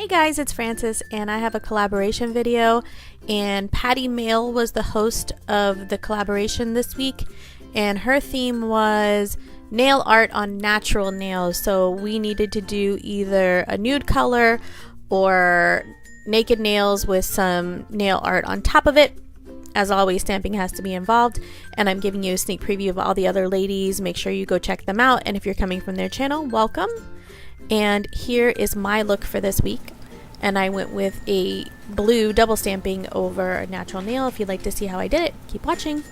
Hey guys, it's Frances and I have a collaboration video, and Pattie Mail was the host of the collaboration this week, and her theme was nail art on natural nails. So we needed to do either a nude color or naked nails with some nail art on top of it. As always, stamping has to be involved, and I'm giving you a sneak preview of all the other ladies. Make sure you go check them out, and if you're coming from their channel, welcome. And here is my look for this week, and I went with a blue double stamping over a natural nail. If you'd like to see how I did it, keep watching.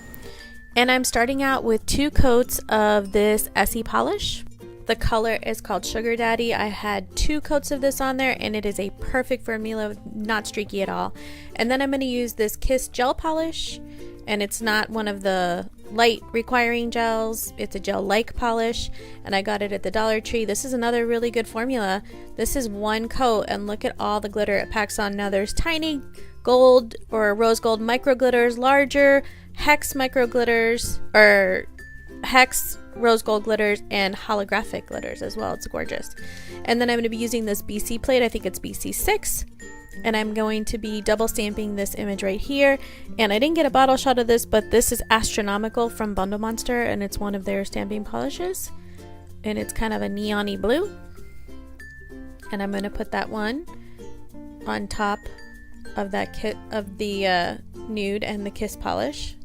And I'm starting out with 2 coats of this Essie polish. The color is called Sugar Daddy. I had 2 coats of this on there, and it is a perfect formula, not streaky at all. And then I'm going to use this Kiss gel polish, and it's not one of the light requiring gels, it's a gel like polish, and I got it at the Dollar Tree. This is another really good formula. This is 1 coat, and look at all the glitter it packs on. Now there's tiny gold or rose gold micro glitters, larger hex micro glitters, or hex rose gold glitters, and holographic glitters as well. It's gorgeous. And then I'm going to be using this BC plate, I think it's BC6, and I'm going to be double stamping this image right here. And I didn't get a bottle shot of this, but this is Astronomical from Bundle Monster, and it's one of their stamping polishes, and it's kind of a neon-y blue. And I'm going to put that one on top of that kit of the nude and the Kiss polish.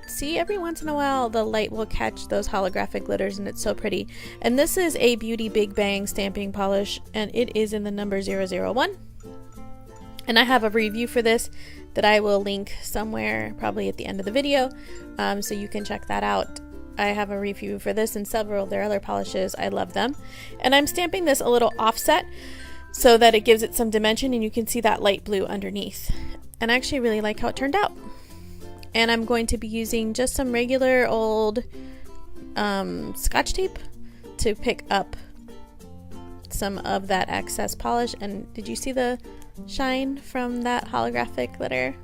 See, every once in a while the light will catch those holographic glitters, and it's so pretty. And this is a Beauty Big Bang stamping polish, and it is in the number 001. And I have a review for this that I will link somewhere, probably at the end of the video, so you can check that out. I have a review for this and several of their other polishes. I love them. And I'm stamping this a little offset so that it gives it some dimension, and you can see that light blue underneath. And I actually really like how it turned out. And I'm going to be using just some regular old Scotch tape to pick up some of that excess polish. And did you see the shine from that holographic glitter?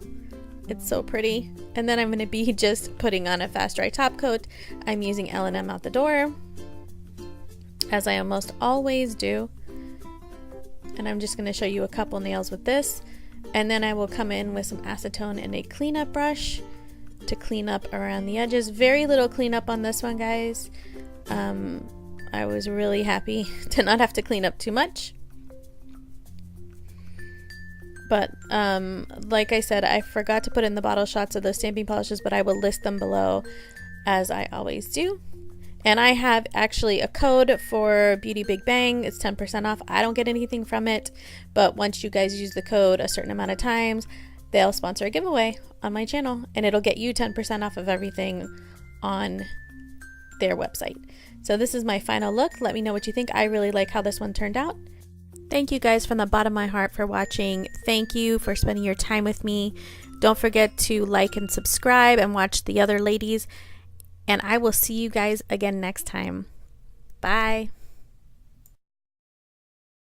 It's so pretty. And then I'm going to be just putting on a fast dry top coat. I'm using L&M Out the Door, as I almost always do. And I'm just going to show you a couple nails with this. And then I will come in with some acetone and a cleanup brush to clean up around the edges. Very little cleanup on this one, guys. I was really happy to not have to clean up too much. But like I said, I forgot to put in the bottle shots of those stamping polishes, but I will list them below, as I always do. And I have actually a code for Beauty Big Bang. It's 10% off. I don't get anything from it, but once you guys use the code a certain amount of times, they'll sponsor a giveaway on my channel, and it'll get you 10% off of everything on their website. So this is my final look. Let me know what you think. I really like how this one turned out. Thank you guys from the bottom of my heart for watching. Thank you for spending your time with me. Don't forget to like and subscribe and watch the other ladies, and I will see you guys again next time. Bye.